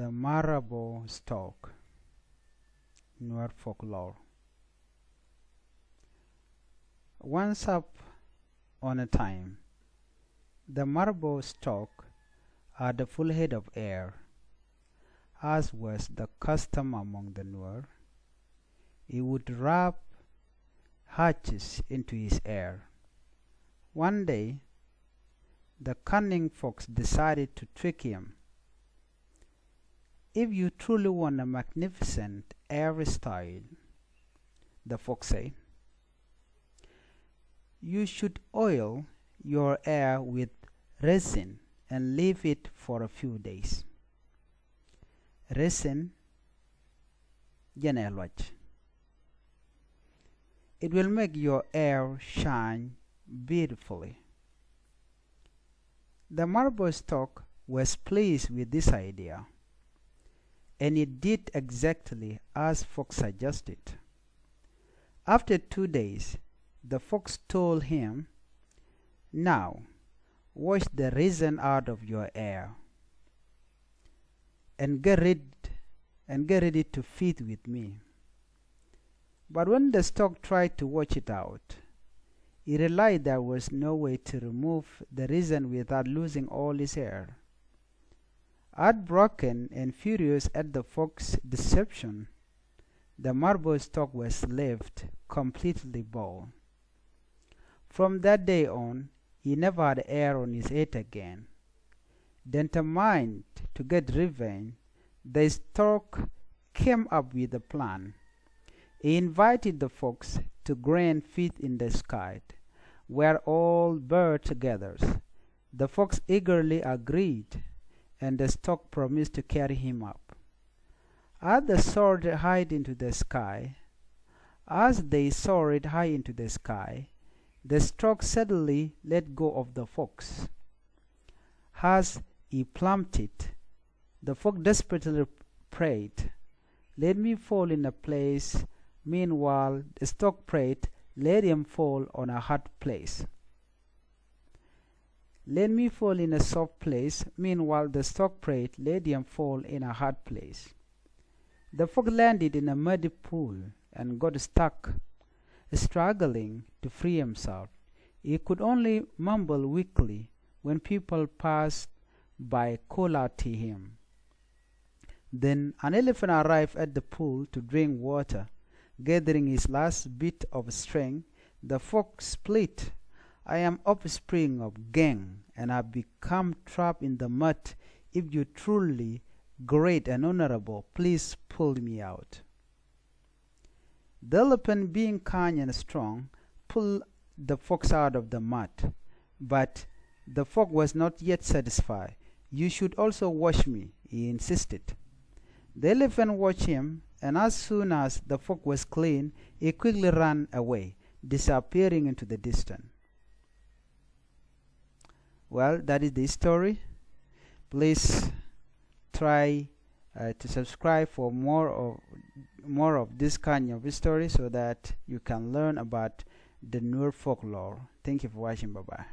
The Marabou Stork, Nuer folklore. Once on a time, the Marabou Stork had a full head of hair, as was the custom among the Nuer. He would wrap hatches into his hair. One day, the cunning fox decided to trick him. "If you truly want a magnificent hairstyle," the fox said, "you should oil your hair with resin and leave it for a few days." Resin, it will make your hair shine beautifully. The Marabou Stork was pleased with this idea, and he did exactly as Fox suggested. After 2 days, the fox told him, "Now, wash the resin out of your hair and get ready to feed with me." But when the stork tried to wash it out, he realized there was no way to remove the resin without losing all his hair. Heartbroken and furious at the fox's deception, the Marabou Stork was left completely bald. From that day on, he never had hair on his head again. Determined to get revenge, the stork came up with a plan. He invited the fox to grand feast in the sky, where all birds gathered. The fox eagerly agreed, and the stork promised to carry him up. As they soared high into the sky, the stork suddenly let go of the fox. As he plummeted, the fox desperately prayed, "Let me fall in a place." Meanwhile, the stork prayed, "Let him fall on a hard place." "Let me fall in a soft place." Meanwhile, the stork prayed, "Let him fall in a hard place." The fox landed in a muddy pool and got stuck, struggling to free himself. He could only mumble weakly when people passed by, call out to him. Then an elephant arrived at the pool to drink water. Gathering his last bit of strength, the fox split. "I am offspring of gang, and have become trapped in the mud. If you truly great and honorable, please pull me out." The elephant, being kind and strong, pulled the fox out of the mud. But the fox was not yet satisfied. "You should also wash me," he insisted. The elephant watched him, and as soon as the fox was clean, he quickly ran away, disappearing into the distance. Well, that is the story. Please try to subscribe for more of this kind of story, so that you can learn about the Nuer folklore. Thank you for watching. Bye bye.